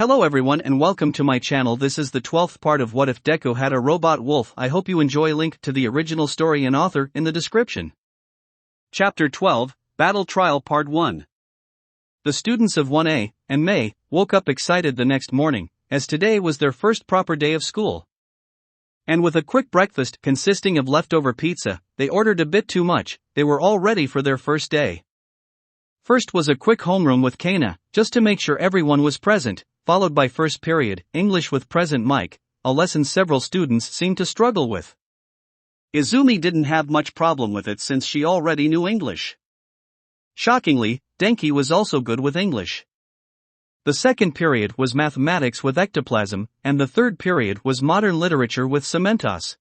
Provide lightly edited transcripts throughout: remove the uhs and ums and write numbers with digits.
Hello everyone and welcome to my channel. This is the 12th part of What If Deku Had a Robot Wolf. I hope you enjoy. Link to the original story and author in the description. Chapter 12, Battle Trial Part 1. The students of 1A and May woke up excited the next morning, as today was their first proper day of school. And with a quick breakfast consisting of leftover pizza, they ordered a bit too much. They were all ready for their first day. First was a quick homeroom with Kana, just to make sure everyone was present, followed by first period, English with present Mike, a lesson several students seemed to struggle with. Izumi didn't have much problem with it since she already knew English. Shockingly, Denki was also good with English. The second period was mathematics with ectoplasm, and the third period was modern literature with Cementos.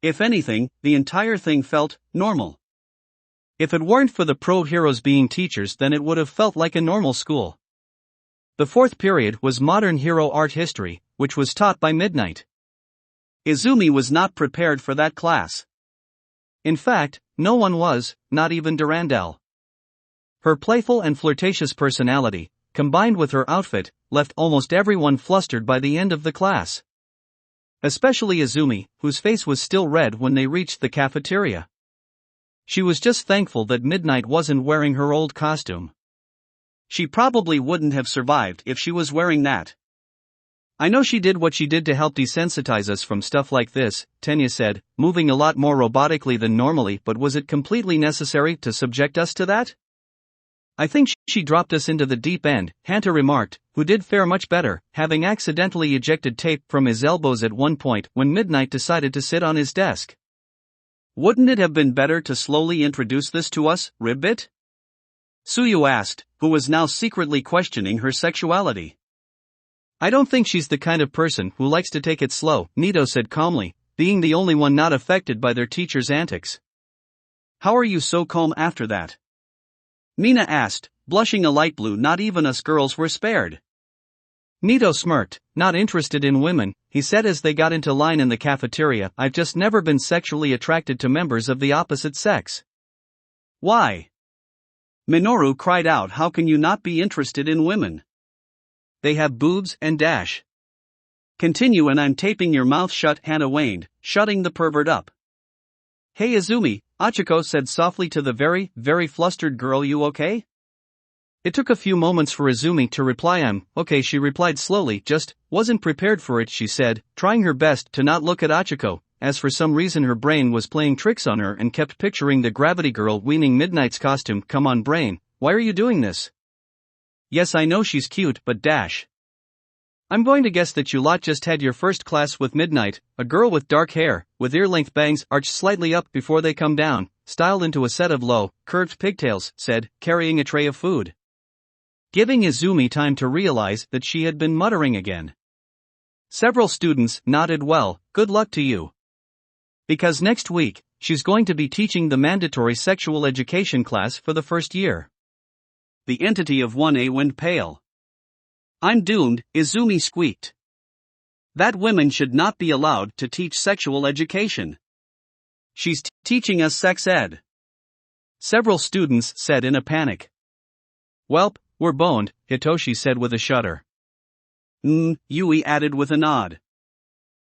If anything, the entire thing felt normal. If it weren't for the pro heroes being teachers, then it would have felt like a normal school. The fourth period was modern hero art history, which was taught by Midnight. Izumi was not prepared for that class. In fact, no one was, not even Durandal. Her playful and flirtatious personality, combined with her outfit, left almost everyone flustered by the end of the class. Especially Izumi, whose face was still red when they reached the cafeteria. She was just thankful that Midnight wasn't wearing her old costume. She probably wouldn't have survived if she was wearing that. I know she did what she did to help desensitize us from stuff like this, Tenya said, moving a lot more robotically than normally, but was it completely necessary to subject us to that? I think she dropped us into the deep end, Hanta remarked, who did fare much better, having accidentally ejected tape from his elbows at one point when Midnight decided to sit on his desk. Wouldn't it have been better to slowly introduce this to us, Ribbit? Suyu asked, who was now secretly questioning her sexuality. I don't think she's the kind of person who likes to take it slow, Nito said calmly, being the only one not affected by their teacher's antics. How are you so calm after that? Mina asked, blushing a light blue. Not even us girls were spared. Nito smirked, not interested in women, he said as they got into line in the cafeteria. I've just never been sexually attracted to members of the opposite sex. Why? Minoru cried out. How can you not be interested in women? They have boobs and dash. Continue and I'm taping your mouth shut, Hana waned, shutting the pervert up. Hey Izumi, Achiko said softly to the very, very flustered girl. You okay? It took a few moments for Izumi to reply. I'm okay, she replied slowly. Just wasn't prepared for it, she said, trying her best to not look at Achiko, as for some reason her brain was playing tricks on her and kept picturing the gravity girl weaning Midnight's costume. Come on brain, why are you doing this? Yes, I know she's cute, but dash. I'm going to guess that you lot just had your first class with Midnight, a girl with dark hair, with ear-length bangs arched slightly up before they come down, styled into a set of low, curved pigtails, said, carrying a tray of food. Giving Izumi time to realize that she had been muttering again. Several students nodded. Well, good luck to you. Because next week, she's going to be teaching the mandatory sexual education class for the first year. The entity of 1A went pale. I'm doomed, Izumi squeaked. That women should not be allowed to teach sexual education. She's teaching us sex ed. Several students said in a panic. Welp, we're boned, Hitoshi said with a shudder. Yui added with a nod.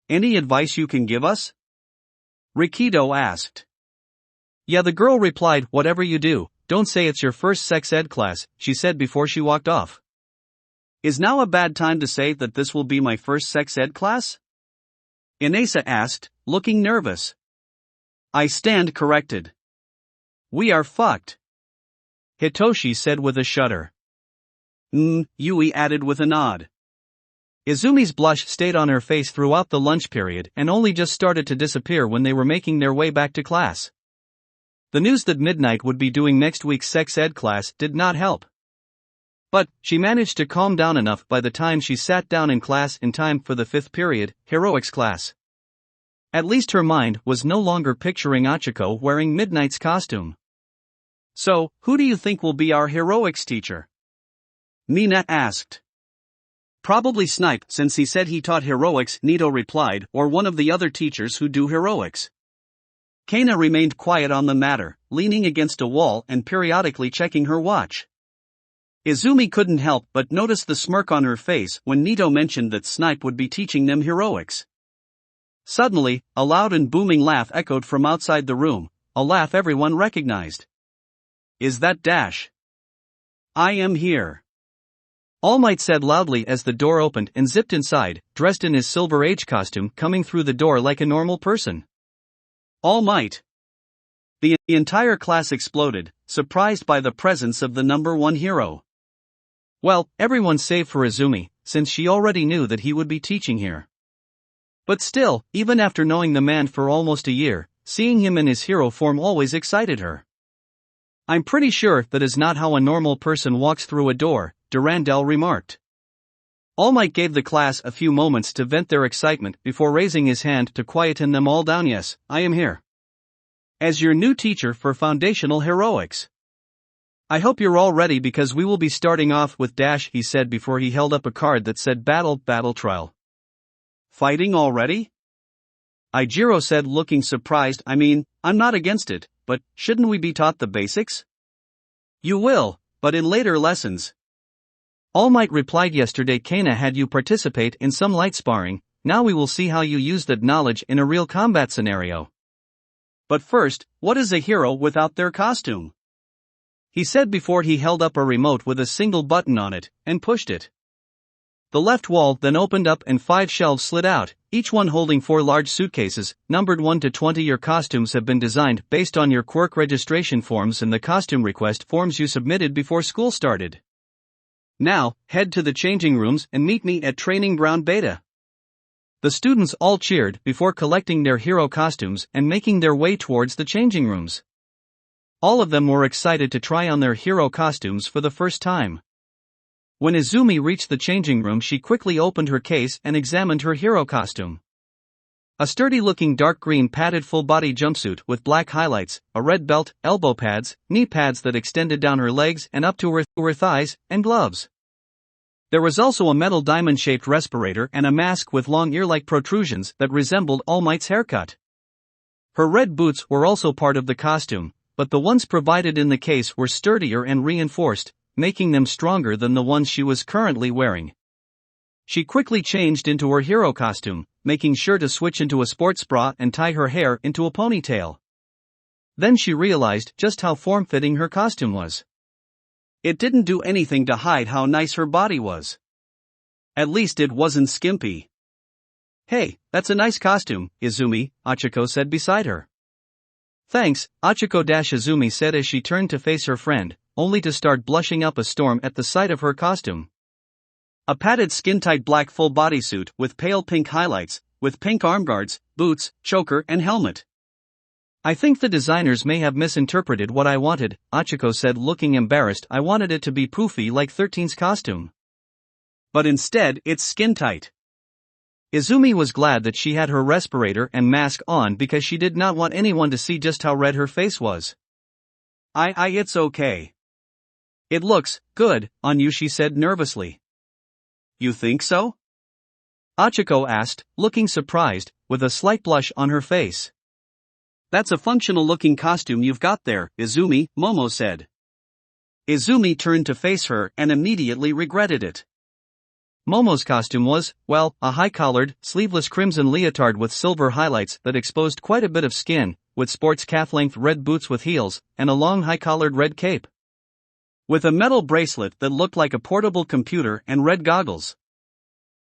Any advice you can give us? Rikido asked. Yeah, the girl replied, whatever you do, don't say it's your first sex ed class, she said before she walked off. Is now a bad time to say that this will be my first sex ed class? Inesa asked, looking nervous. I stand corrected. We are fucked. Hitoshi said with a shudder. Yui added with a nod. Izumi's blush stayed on her face throughout the lunch period and only just started to disappear when they were making their way back to class. The news that Midnight would be doing next week's sex ed class did not help. But, she managed to calm down enough by the time she sat down in class in time for the fifth period, heroics class. At least her mind was no longer picturing Achiko wearing Midnight's costume. So, who do you think will be our heroics teacher? Mina asked. Probably Snipe, since he said he taught heroics, Nito replied, or one of the other teachers who do heroics. Kana remained quiet on the matter, leaning against a wall and periodically checking her watch. Izumi couldn't help but notice the smirk on her face when Nito mentioned that Snipe would be teaching them heroics. Suddenly, a loud and booming laugh echoed from outside the room, a laugh everyone recognized. "Is that Dash? I am here," All Might said loudly as the door opened and zipped inside, dressed in his Silver Age costume, coming through the door like a normal person. All Might. The entire class exploded, surprised by the presence of the number one hero. Well, everyone save for Izumi, since she already knew that he would be teaching here. But still, even after knowing the man for almost a year, seeing him in his hero form always excited her. "I'm pretty sure that is not how a normal person walks through a door," Durandal remarked. All Might gave the class a few moments to vent their excitement before raising his hand to quieten them all down. "Yes, I am here. As your new teacher for Foundational Heroics. I hope you're all ready because we will be starting off with Dash," he said before he held up a card that said Battle Trial. "Fighting already?" Ijiro said, looking surprised. "I mean, I'm not against it, but shouldn't we be taught the basics?" "You will, but in later lessons." All Might replied, "Yesterday Kana had you participate in some light sparring, now we will see how you use that knowledge in a real combat scenario. But first, what is a hero without their costume?" he said before he held up a remote with a single button on it, and pushed it. The left wall then opened up and 5 shelves slid out, each one holding 4 large suitcases, numbered 1 to 20. Your costumes have been designed based on your quirk registration forms and the costume request forms you submitted before school started. Now, head to the changing rooms and meet me at Training Ground Beta. The students all cheered before collecting their hero costumes and making their way towards the changing rooms. All of them were excited to try on their hero costumes for the first time. When Izumi reached the changing room, she quickly opened her case and examined her hero costume. A sturdy-looking dark green padded full-body jumpsuit with black highlights, a red belt, elbow pads, knee pads that extended down her legs and up to her thighs, and gloves. There was also a metal diamond-shaped respirator and a mask with long ear-like protrusions that resembled All Might's haircut. Her red boots were also part of the costume, but the ones provided in the case were sturdier and reinforced, making them stronger than the ones she was currently wearing. She quickly changed into her hero costume, making sure to switch into a sports bra and tie her hair into a ponytail. Then she realized just how form-fitting her costume was. It didn't do anything to hide how nice her body was. At least it wasn't skimpy. "Hey, that's a nice costume, Izumi," Achiko said beside her. "Thanks, Achiko." Izumi said as she turned to face her friend, only to start blushing up a storm at the sight of her costume. A padded skin-tight black full bodysuit with pale pink highlights, with pink armguards, boots, choker and helmet. "I think the designers may have misinterpreted what I wanted," Achiko said, looking embarrassed. "I wanted it to be poofy like 13's costume. But instead it's skin-tight." Izumi was glad that she had her respirator and mask on because she did not want anyone to see just how red her face was. It's okay. It looks good on you," she said nervously. "You think so?" Achiko asked, looking surprised, with a slight blush on her face. "That's a functional-looking costume you've got there, Izumi," Momo said. Izumi turned to face her and immediately regretted it. Momo's costume was, well, a high-collared, sleeveless crimson leotard with silver highlights that exposed quite a bit of skin, with sports calf-length red boots with heels, and a long high-collared red cape. With a metal bracelet that looked like a portable computer and red goggles.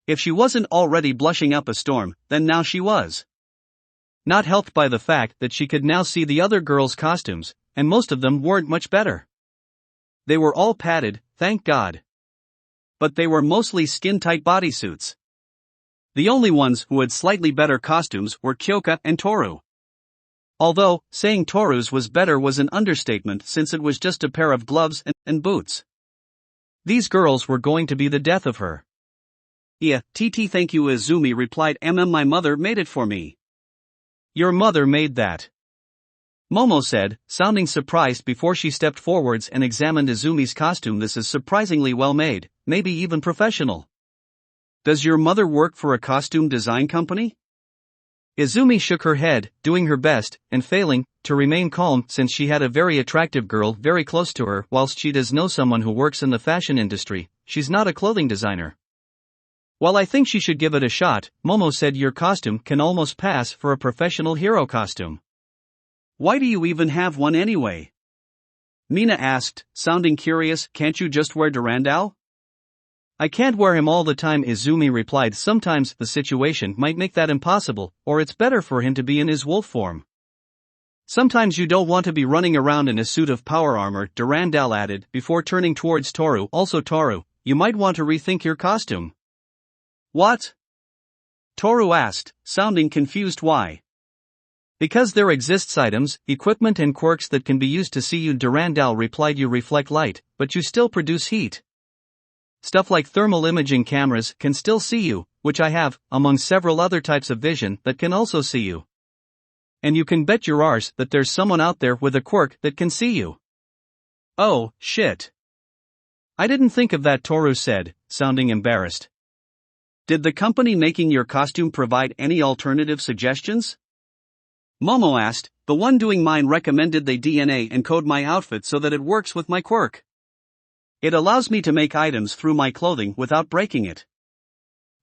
If she wasn't already blushing up a storm, then now she was. Not helped by the fact that she could now see the other girls' costumes, and most of them weren't much better. They were all padded, thank God. But they were mostly skin-tight bodysuits. The only ones who had slightly better costumes were Kyoka and Toru. Although, saying Toru's was better was an understatement since it was just a pair of gloves and boots. These girls were going to be the death of her. "Yeah, TT, thank you," Izumi replied. "My mother made it for me." "Your mother made that?" Momo said, sounding surprised before she stepped forwards and examined Izumi's costume. "This is surprisingly well made, maybe even professional. Does your mother work for a costume design company?" Izumi shook her head, doing her best, and failing, to remain calm since she had a very attractive girl very close to her. Whilst she does know someone who works in the fashion industry, she's not a clothing designer. While I think she should give it a shot, Momo said your costume can almost pass for a professional hero costume. Why do you even have one anyway? Mina asked, sounding curious. Can't you just wear Durandal? I can't wear him all the time, Izumi replied. Sometimes the situation might make that impossible, or it's better for him to be in his wolf form. Sometimes you don't want to be running around in a suit of power armor, Durandal added, before turning towards Toru. Also Toru, you might want to rethink your costume. What? Toru asked, sounding confused. Why? Because there exists items, equipment and quirks that can be used to see you, Durandal replied. You reflect light, but you still produce heat. Stuff like thermal imaging cameras can still see you, which I have, among several other types of vision that can also see you. And you can bet your arse that there's someone out there with a quirk that can see you. Oh, shit. I didn't think of that, Toru said, sounding embarrassed. Did the company making your costume provide any alternative suggestions? Momo asked. The one doing mine recommended they DNA encode my outfit so that it works with my quirk. It allows me to make items through my clothing without breaking it.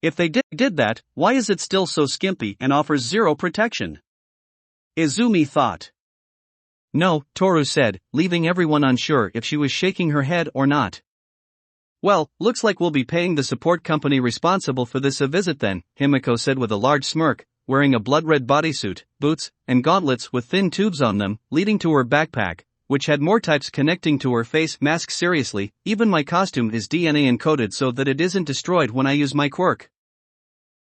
If they did that, why is it still so skimpy and offers zero protection? Izumi thought. No, Toru said, leaving everyone unsure if she was shaking her head or not. Well, looks like we'll be paying the support company responsible for this a visit then, Himiko said with a large smirk, wearing a blood-red bodysuit, boots, and gauntlets with thin tubes on them, leading to her backpack, which had more types connecting to her face mask. Seriously, even my costume is DNA encoded so that it isn't destroyed when I use my quirk.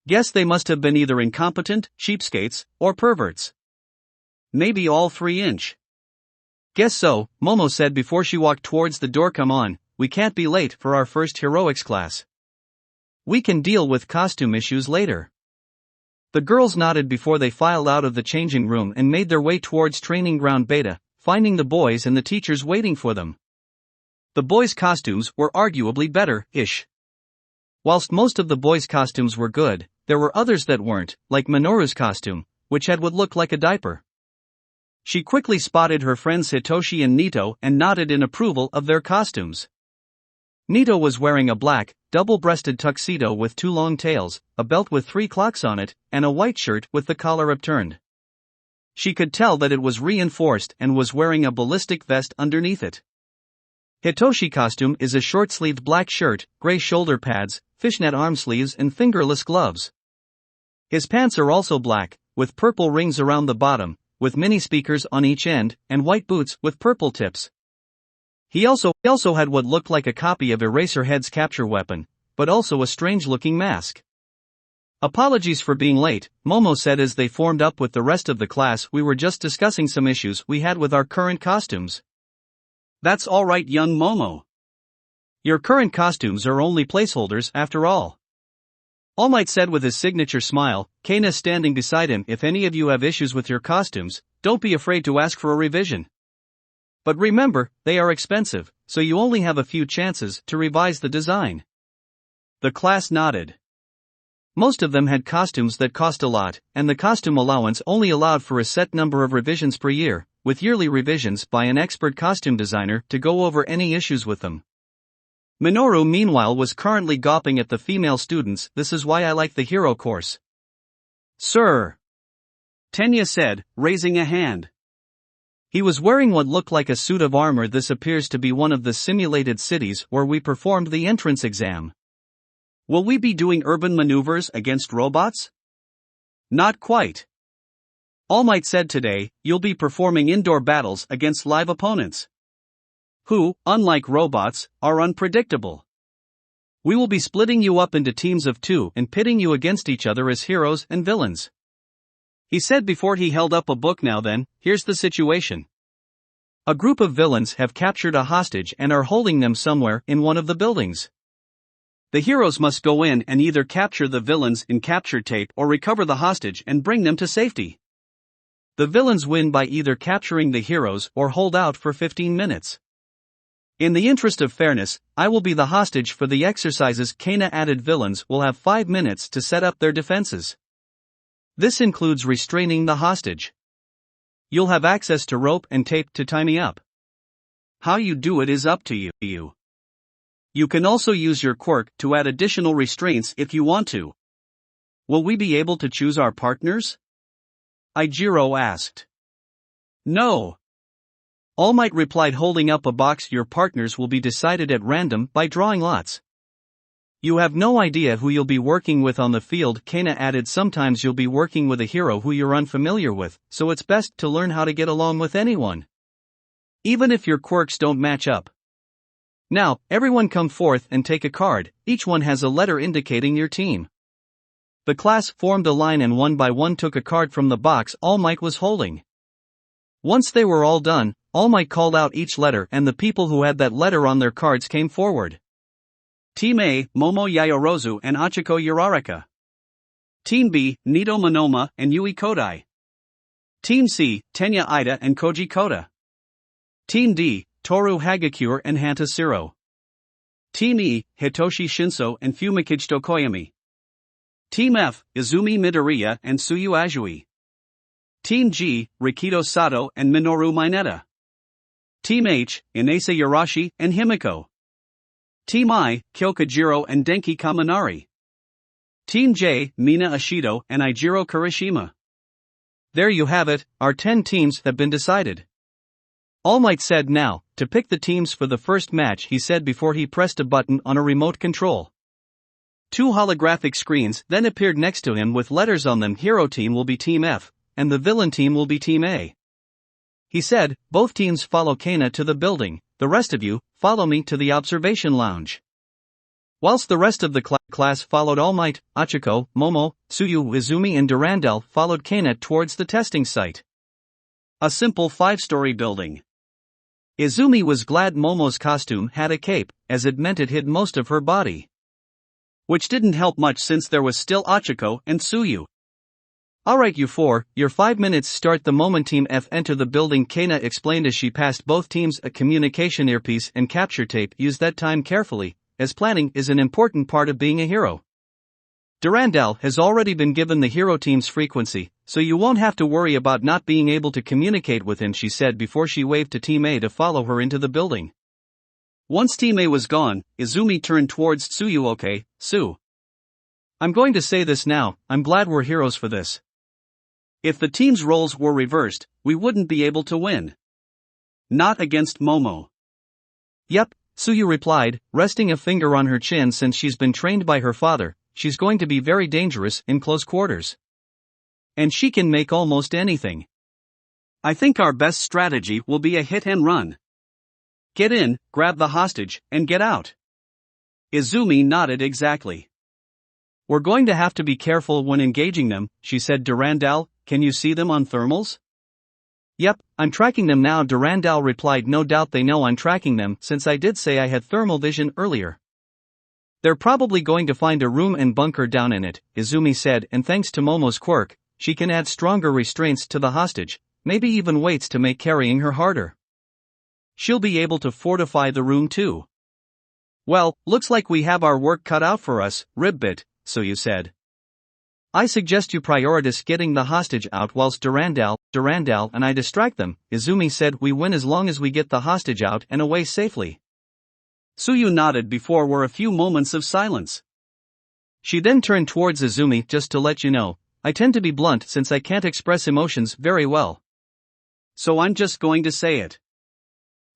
Guess they must have been either incompetent, cheapskates, or perverts. Maybe all 3-inch. Guess so, Momo said before she walked towards the door. Come on, we can't be late for our first heroics class. We can deal with costume issues later. The girls nodded before they filed out of the changing room and made their way towards training ground Beta, finding the boys and the teachers waiting for them. The boys' costumes were arguably better-ish. Whilst most of the boys' costumes were good, there were others that weren't, like Minoru's costume, which had what looked like a diaper. She quickly spotted her friends Hitoshi and Nito and nodded in approval of their costumes. Nito was wearing a black, double-breasted tuxedo with 2 long tails, a belt with 3 clocks on it, and a white shirt with the collar upturned. She could tell that it was reinforced and was wearing a ballistic vest underneath it. Hitoshi's costume is a short-sleeved black shirt, gray shoulder pads, fishnet arm sleeves and fingerless gloves. His pants are also black, with purple rings around the bottom, with mini speakers on each end, and white boots with purple tips. He also had what looked like a copy of Eraserhead's capture weapon, but also a strange-looking mask. Apologies for being late, Momo said as they formed up with the rest of the class. We were just discussing some issues we had with our current costumes. That's alright, young Momo. Your current costumes are only placeholders after all. All Might said with his signature smile, Kana standing beside him. If any of you have issues with your costumes, don't be afraid to ask for a revision. But remember, they are expensive, so you only have a few chances to revise the design. The class nodded. Most of them had costumes that cost a lot, and the costume allowance only allowed for a set number of revisions per year, with yearly revisions by an expert costume designer to go over any issues with them. Minoru meanwhile was currently gawping at the female students. This is why I like the hero course. Sir, Tenya said, raising a hand. He was wearing what looked like a suit of armor. This appears to be one of the simulated cities where we performed the entrance exam. Will we be doing urban maneuvers against robots? Not quite. All Might said today, you'll be performing indoor battles against live opponents. Who, unlike robots, are unpredictable. We will be splitting you up into teams of 2 and pitting you against each other as heroes and villains. He said before he held up a book. Now then, here's the situation. A group of villains have captured a hostage and are holding them somewhere in one of the buildings. The heroes must go in and either capture the villains in capture tape or recover the hostage and bring them to safety. The villains win by either capturing the heroes or hold out for 15 minutes. In the interest of fairness, I will be the hostage for the exercises. Kana added. Villains will have 5 minutes to set up their defenses. This includes restraining the hostage. You'll have access to rope and tape to tie me up. How you do it is up to you. You can also use your quirk to add additional restraints if you want to. Will we be able to choose our partners? Ijiro asked. No. All Might replied, holding up a box. Your partners will be decided at random by drawing lots. You have no idea who you'll be working with on the field, Kana added. Sometimes you'll be working with a hero who you're unfamiliar with, so it's best to learn how to get along with anyone, even if your quirks don't match up. Now, everyone come forth and take a card. Each one has a letter indicating your team. The class formed a line and one by one took a card from the box All Might was holding. Once they were all done, All Might called out each letter and the people who had that letter on their cards came forward. Team A, Momo Yayorozu and Achiko Uraraka. Team B, Nido Monoma and Yui Kodai. Team C, Tenya Ida and Koji Koda. Team D, Toru Hagakure and Hanta Siro. Team E, Hitoshi Shinso and Fumikichito Koyami. Team F, Izumi Midoriya and Tsuyu Ajui. Team G, Rikido Sato and Minoru Mineta. Team H, Inase Yarashi and Himiko. Team I, Kyokajiro and Denki Kaminari. Team J, Mina Ashido and Ijiro Kirishima. There you have it, our 10 teams have been decided. All Might said. Now, to pick the teams for the first match, he said before he pressed a button on a remote control. 2 holographic screens then appeared next to him with letters on them. Hero team will be Team F, and the villain team will be Team A. He said, both teams follow Kana to the building, the rest of you, follow me to the observation lounge. Whilst the rest of the class followed All Might, Achiko, Momo, Tsuyu, Izumi and Durandal followed Kana towards the testing site. A simple 5-story building. Izumi was glad Momo's costume had a cape, as it meant it hid most of her body. Which didn't help much since there was still Achiko and Tsuyu. Alright you 4, your 5 minutes start the moment Team F enter the building, Kana explained as she passed both teams a communication earpiece and capture tape. Use that time carefully, as planning is an important part of being a hero. Durandal has already been given the hero team's frequency, so you won't have to worry about not being able to communicate with him, she said before she waved to Team A to follow her into the building. Once Team A was gone, Izumi turned towards Tsuyu. Okay, Tsu. I'm going to say this now, I'm glad we're heroes for this. If the team's roles were reversed, we wouldn't be able to win. Not against Momo. Yep, Tsuyu replied, resting a finger on her chin. Since she's been trained by her father, she's going to be very dangerous in close quarters. And she can make almost anything. I think our best strategy will be a hit and run. Get in, grab the hostage, and get out. Izumi nodded. Exactly. We're going to have to be careful when engaging them, she said. Durandal, can you see them on thermals? Yep, I'm tracking them now, Durandal replied. No doubt they know I'm tracking them, since I did say I had thermal vision earlier. They're probably going to find a room and bunker down in it, Izumi said, and thanks to Momo's quirk, she can add stronger restraints to the hostage, maybe even weights to make carrying her harder. She'll be able to fortify the room too. Well, looks like we have our work cut out for us, Ribbit, Tsuyu said. I suggest you prioritize getting the hostage out whilst Durandal and I distract them, Izumi said. We win as long as we get the hostage out and away safely. Tsuyu nodded. Before were a few moments of silence. She then turned towards Izumi. Just to let you know, I tend to be blunt since I can't express emotions very well. So I'm just going to say it.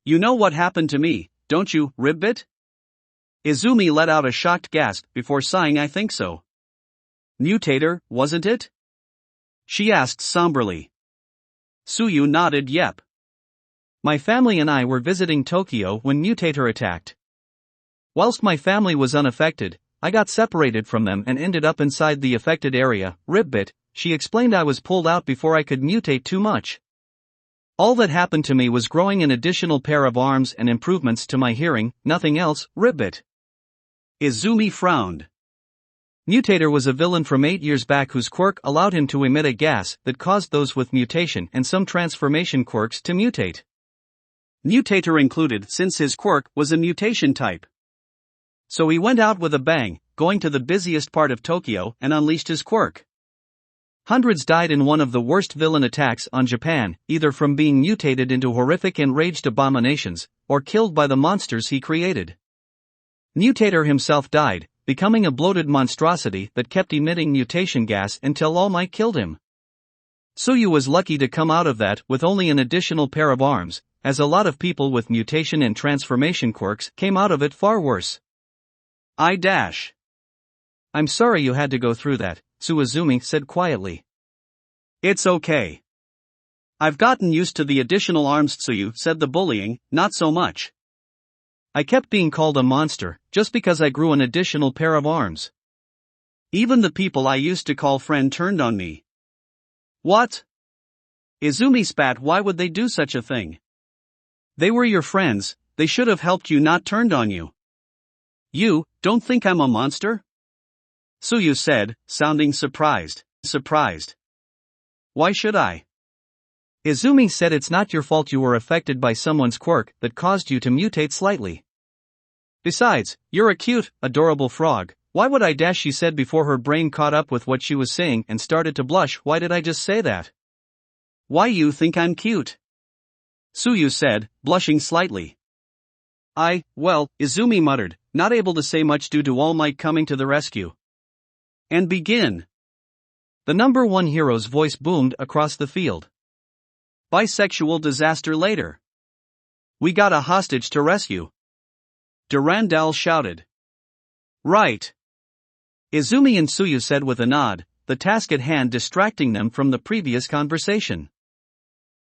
You know what happened to me, don't you, Ribbit? Izumi let out a shocked gasp before sighing. I think so. Mutator, wasn't it? She asked somberly. Tsuyu nodded. Yep. My family and I were visiting Tokyo when Mutator attacked. Whilst my family was unaffected, I got separated from them and ended up inside the affected area, Ribbit, she explained. I was pulled out before I could mutate too much. All that happened to me was growing an additional pair of arms and improvements to my hearing, nothing else, Ribbit. Izumi frowned. Mutator was a villain from 8 years back whose quirk allowed him to emit a gas that caused those with mutation and some transformation quirks to mutate. Mutator included, since his quirk was a mutation type. So he went out with a bang, going to the busiest part of Tokyo and unleashed his quirk. Hundreds died in one of the worst villain attacks on Japan, either from being mutated into horrific enraged abominations, or killed by the monsters he created. Mutator himself died, becoming a bloated monstrosity that kept emitting mutation gas until All Might killed him. Tsuyu was lucky to come out of that with only an additional pair of arms, as a lot of people with mutation and transformation quirks came out of it far worse. I'm sorry you had to go through that, Izumi said quietly. It's okay. I've gotten used to the additional arms. Tsuyu said. The bullying, not so much. I kept being called a monster, just because I grew an additional pair of arms. Even the people I used to call friend turned on me. What? Izumi spat. Why would they do such a thing? They were your friends, they should have helped you, not turned on you. You don't think I'm a monster? Tsuyu said, sounding surprised. Why should I? Izumi said. It's not your fault you were affected by someone's quirk that caused you to mutate slightly. Besides, you're a cute, adorable frog. Why would I? She said before her brain caught up with what she was saying and started to blush. Why did I just say that? Why you think I'm cute? Tsuyu said, blushing slightly. Well, Izumi muttered, not able to say much due to All Might coming to the rescue. And begin. The number one hero's voice boomed across the field. Bisexual disaster later. We got a hostage to rescue. Durandal shouted. Right. Izumi and Tsuyu said with a nod, the task at hand distracting them from the previous conversation.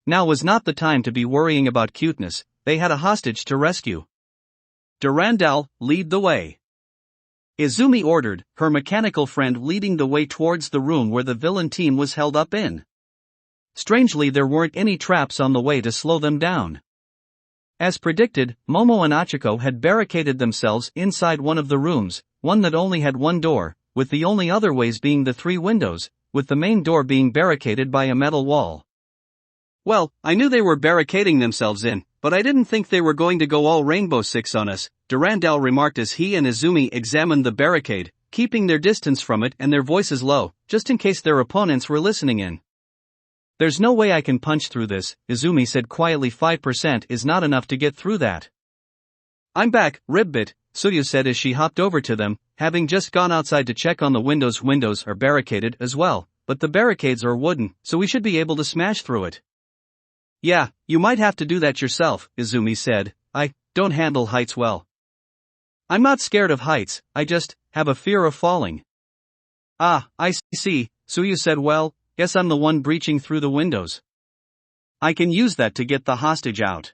Now was not the time to be worrying about cuteness, they had a hostage to rescue. Durandal, lead the way. Izumi ordered, her mechanical friend leading the way towards the room where the villain team was held up in. Strangely, there weren't any traps on the way to slow them down. As predicted, Momo and Achiko had barricaded themselves inside one of the rooms, one that only had one door, with the only other ways being the 3 windows, with the main door being barricaded by a metal wall. Well, I knew they were barricading themselves in, but I didn't think they were going to go all Rainbow Six on us, Durandal remarked as he and Izumi examined the barricade, keeping their distance from it and their voices low, just in case their opponents were listening in. There's no way I can punch through this, Izumi said quietly. 5% is not enough to get through that. I'm back, Ribbit, Tsuyu said as she hopped over to them, having just gone outside to check on the windows. Windows are barricaded as well, but the barricades are wooden, so we should be able to smash through it. Yeah, you might have to do that yourself, Izumi said. I don't handle heights well. I'm not scared of heights, I just have a fear of falling. Ah, I see, Tsuyu said. Well, guess I'm the one breaching through the windows. I can use that to get the hostage out.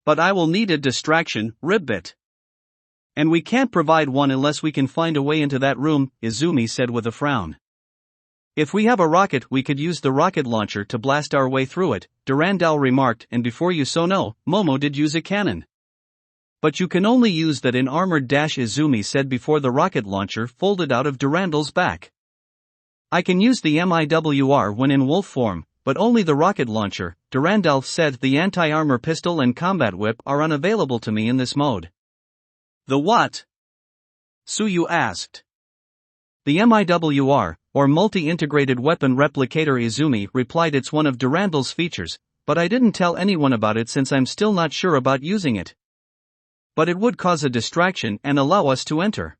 But I will need a distraction, Ribbit. And we can't provide one unless we can find a way into that room, Izumi said with a frown. If we have a rocket, we could use the rocket launcher to blast our way through it, Durandal remarked, and before you know, Momo did use a cannon. But you can only use that in armored. Izumi said before the rocket launcher folded out of Durandal's back. I can use the MIWR when in wolf form, but only the rocket launcher, Durandal said. The anti-armor pistol and combat whip are unavailable to me in this mode. The what? Tsuyu asked. The MIWR, or multi-integrated weapon replicator, Izumi replied. It's one of Durandal's features, but I didn't tell anyone about it since I'm still not sure about using it. But it would cause a distraction and allow us to enter.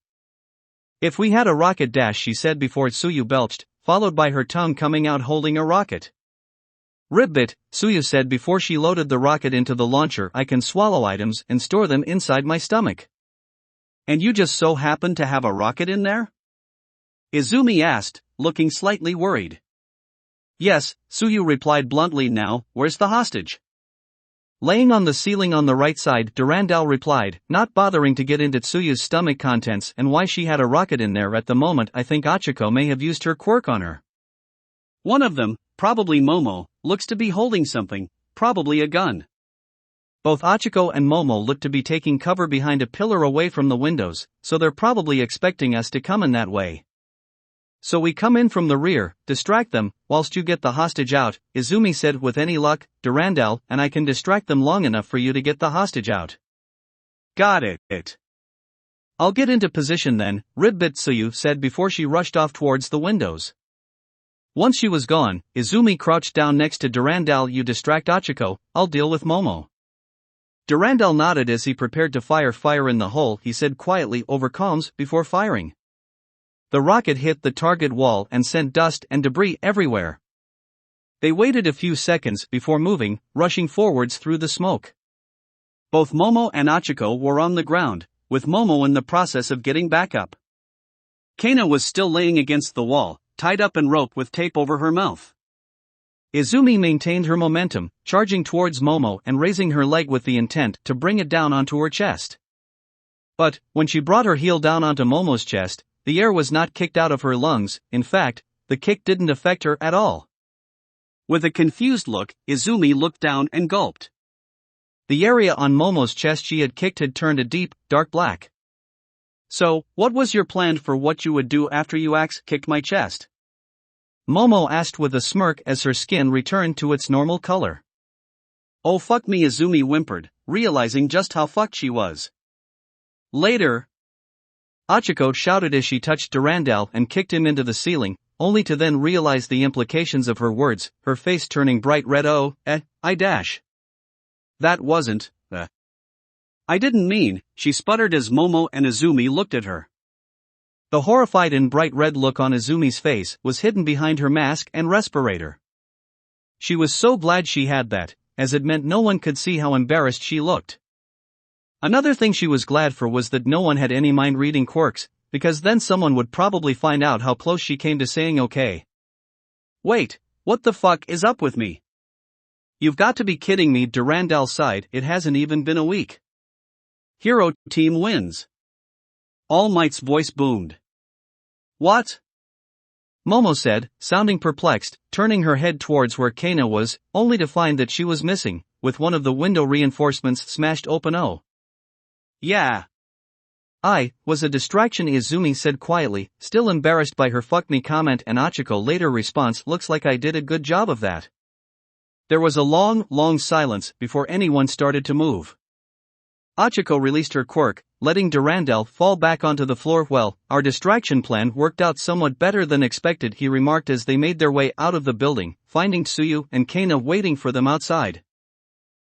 If we had a rocket. She said before Tsuyu belched, followed by her tongue coming out holding a rocket. Ribbit, Tsuyu said before she loaded the rocket into the launcher. I can swallow items and store them inside my stomach. And you just so happen to have a rocket in there? Izumi asked, looking slightly worried. Yes, Tsuyu replied bluntly. Now, where's the hostage? Laying on the ceiling on the right side, Durandal replied, not bothering to get into Tsuyu's stomach contents and why she had a rocket in there at the moment. I think Achiko may have used her quirk on her. One of them, probably Momo, looks to be holding something, probably a gun. Both Achiko and Momo look to be taking cover behind a pillar away from the windows, so they're probably expecting us to come in that way. So we come in from the rear, distract them, whilst you get the hostage out, Izumi said. With any luck, Durandal and I can distract them long enough for you to get the hostage out. Got it. I'll get into position then, Ribbit, Tsuyu said before she rushed off towards the windows. Once she was gone, Izumi crouched down next to Durandal. You distract Achiko, I'll deal with Momo. Durandal nodded as he prepared to fire in the hole. He said quietly over comms before firing. The rocket hit the target wall and sent dust and debris everywhere. They waited a few seconds before moving, rushing forwards through the smoke. Both Momo and Achiko were on the ground, with Momo in the process of getting back up. Kana was still laying against the wall, tied up and roped with tape over her mouth. Izumi maintained her momentum, charging towards Momo and raising her leg with the intent to bring it down onto her chest. But, when she brought her heel down onto Momo's chest, the air was not kicked out of her lungs. In fact, the kick didn't affect her at all. With a confused look, Izumi looked down and gulped. The area on Momo's chest she had kicked had turned a deep, dark black. So, what was your plan for what you would do after you kicked my chest? Momo asked with a smirk as her skin returned to its normal color. Oh fuck me, Izumi whimpered, realizing just how fucked she was. Later, Achiko shouted as she touched Durandal and kicked him into the ceiling, only to then realize the implications of her words, her face turning bright red. That wasn't, I didn't mean, she sputtered as Momo and Izumi looked at her. The horrified and bright red look on Izumi's face was hidden behind her mask and respirator. She was so glad she had that, as it meant no one could see how embarrassed she looked. Another thing she was glad for was that no one had any mind-reading quirks, because then someone would probably find out how close she came to saying okay. Wait, what the fuck is up with me? You've got to be kidding me. Durandal sighed. It hasn't even been a week. Hero team wins. All Might's voice boomed. What? Momo said, sounding perplexed, turning her head towards where Kana was, only to find that she was missing, with one of the window reinforcements smashed open. Oh. Yeah. I was a distraction, Izumi said quietly, still embarrassed by her fuck me comment, and Achiko later response, looks like I did a good job of that. There was a long silence before anyone started to move. Achiko released her quirk, letting Durandal fall back onto the floor. Well, our distraction plan worked out somewhat better than expected, he remarked as they made their way out of the building, finding Tsuyu and Kana waiting for them outside.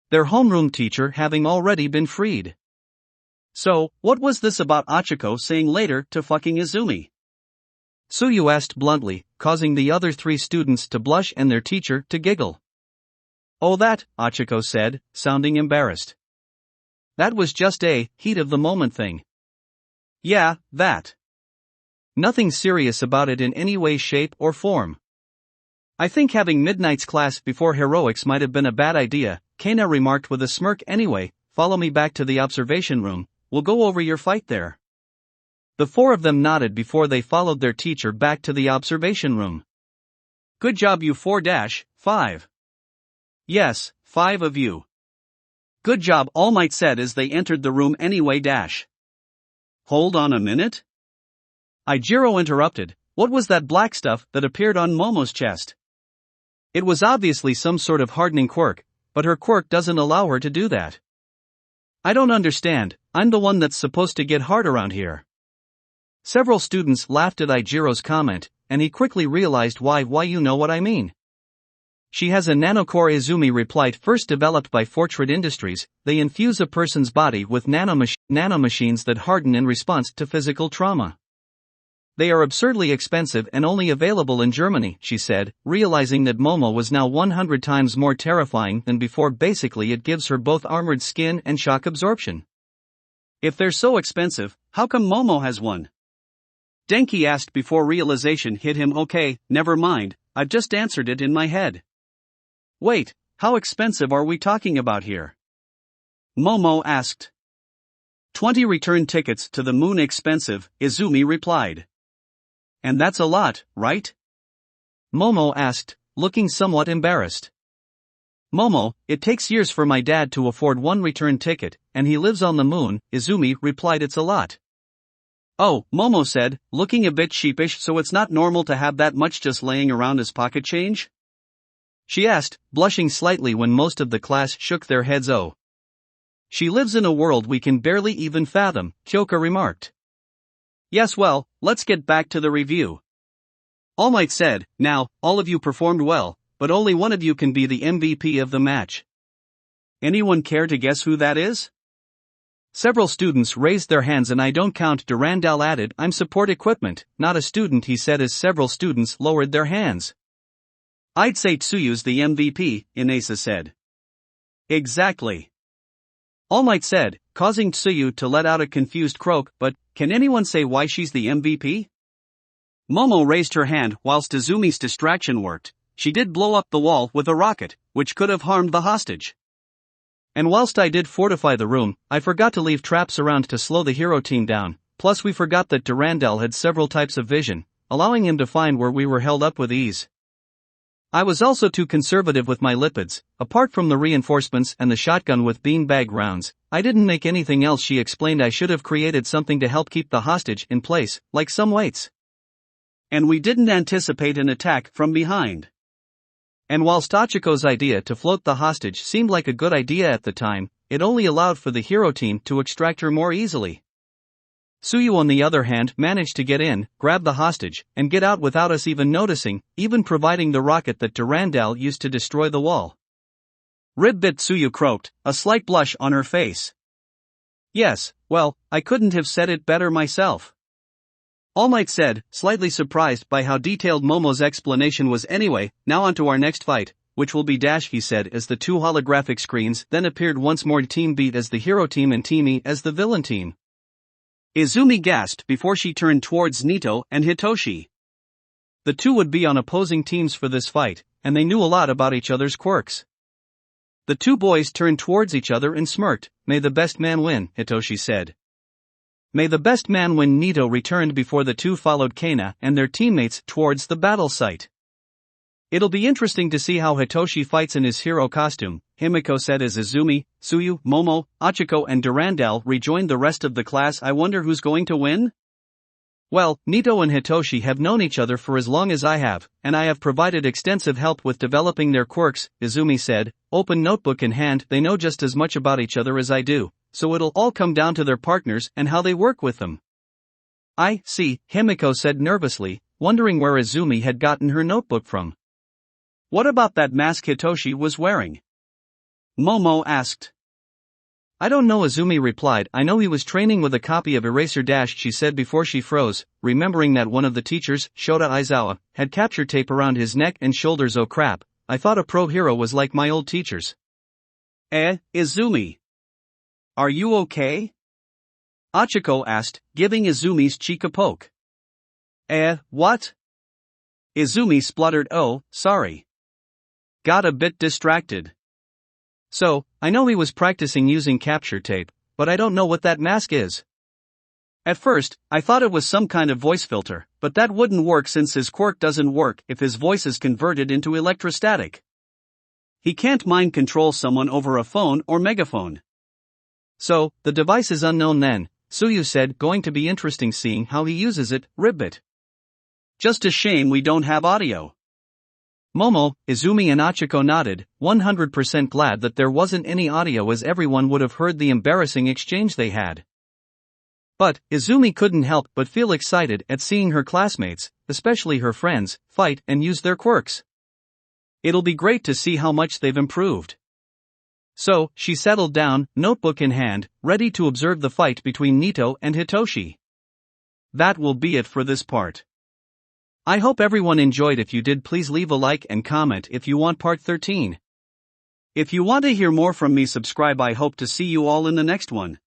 Their homeroom teacher having already been freed. So, what was this about Achiko saying later to fucking Izumi? Tsuyu asked bluntly, causing the other three students to blush and their teacher to giggle. Oh, that, Achiko said, sounding embarrassed. That was just a heat of the moment thing. Yeah, that. Nothing serious about it in any way, shape, or form. I think having Midnight's class before heroics might have been a bad idea, Kana remarked with a smirk. Anyway, follow me back to the observation room, we'll go over your fight there. The four of them nodded before they followed their teacher back to the observation room. Good job, you 4-5. Yes, 5 of you. Good job, All Might said as they entered the room. Anyway. Hold on a minute? Ijiro interrupted. What was that black stuff that appeared on Momo's chest? It was obviously some sort of hardening quirk, but her quirk doesn't allow her to do that. I don't understand, I'm the one that's supposed to get hard around here. Several students laughed at Ijiro's comment, and he quickly realized why. You know what I mean. She has a nanocore, Izumi replied. First developed by Fortran Industries, they infuse a person's body with nanomachines that harden in response to physical trauma. They are absurdly expensive and only available in Germany, she said, realizing that Momo was now 100 times more terrifying than before. Basically, it gives her both armored skin and shock absorption. If they're so expensive, how come Momo has one? Denki asked before realization hit him. Okay, never mind, I've just answered it in my head. Wait, how expensive are we talking about here? Momo asked. 20 return tickets to the moon. Expensive, Izumi replied. And that's a lot, right? Momo asked, looking somewhat embarrassed. Momo, it takes years for my dad to afford one return ticket, and he lives on the moon, Izumi replied. It's a lot. Oh, Momo said, looking a bit sheepish. So it's not normal to have that much just laying around as pocket change? She asked, blushing slightly when most of the class shook their heads. Oh. She lives in a world we can barely even fathom, Kyoka remarked. Yes, well, let's get back to the review. All Might said, now, all of you performed well, but only one of you can be the MVP of the match. Anyone care to guess who that is? Several students raised their hands and I don't count. Durandal added, I'm support equipment, not a student, he said as several students lowered their hands. I'd say Tsuyu's the MVP, Inasa said. Exactly. All Might said, causing Tsuyu to let out a confused croak, but, can anyone say why she's the MVP? Momo raised her hand whilst Izumi's distraction worked. She did blow up the wall with a rocket, which could have harmed the hostage. And whilst I did fortify the room, I forgot to leave traps around to slow the hero team down, plus we forgot that Durandal had several types of vision, allowing him to find where we were held up with ease. I was also too conservative with my lipids. Apart from the reinforcements and the shotgun with beanbag rounds, I didn't make anything else. She explained I should have created something to help keep the hostage in place, like some weights. And we didn't anticipate an attack from behind. And whilst Achiko's idea to float the hostage seemed like a good idea at the time, it only allowed for the hero team to extract her more easily. Tsuyu on the other hand managed to get in, grab the hostage, and get out without us even noticing, even providing the rocket that Durandal used to destroy the wall. Ribbit, Tsuyu croaked, a slight blush on her face. Yes, well, I couldn't have said it better myself. All Might said, slightly surprised by how detailed Momo's explanation was. Anyway, now on to our next fight, which will be dash, he said as the two holographic screens then appeared once more. Team Beat as the hero team and Team E as the villain team. Izumi gasped before she turned towards Nito and Hitoshi. The two would be on opposing teams for this fight, and they knew a lot about each other's quirks. The two boys turned towards each other and smirked. May the best man win, Hitoshi said. May the best man win, Nito returned before the two followed Kana and their teammates towards the battle site. It'll be interesting to see how Hitoshi fights in his hero costume, Himiko said as Izumi, Tsuyu, Momo, Achiko and Durandal rejoined the rest of the class. I wonder who's going to win? Well, Nito and Hitoshi have known each other for as long as I have, and I have provided extensive help with developing their quirks, Izumi said, open notebook in hand. They know just as much about each other as I do, so it'll all come down to their partners and how they work with them. I see, Himiko said nervously, wondering where Izumi had gotten her notebook from. What about that mask Hitoshi was wearing? Momo asked. I don't know, Izumi replied. I know he was training with a copy of Eraser Dash, she said before she froze, remembering that one of the teachers, Shota Aizawa, had capture tape around his neck and shoulders. Oh crap, I thought a pro hero was like my old teachers. Izumi. Are you okay? Achiko asked, giving Izumi's cheek a poke. What? Izumi spluttered, oh, sorry. Got a bit distracted. So, I know he was practicing using capture tape, but I don't know what that mask is. At first, I thought it was some kind of voice filter, but that wouldn't work since his quirk doesn't work if his voice is converted into electrostatic. He can't mind control someone over a phone or megaphone. So, the device is unknown then, Tsuyu said, going to be interesting seeing how he uses it, Ribbit. Just a shame we don't have audio. Momo, Izumi and Achiko nodded, 100% glad that there wasn't any audio as everyone would have heard the embarrassing exchange they had. But, Izumi couldn't help but feel excited at seeing her classmates, especially her friends, fight and use their quirks. It'll be great to see how much they've improved. So, she settled down, notebook in hand, ready to observe the fight between Nito and Hitoshi. That will be it for this part. I hope everyone enjoyed. If you did, please leave a like and comment if you want part 13. If you want to hear more from me, subscribe. I hope to see you all in the next one.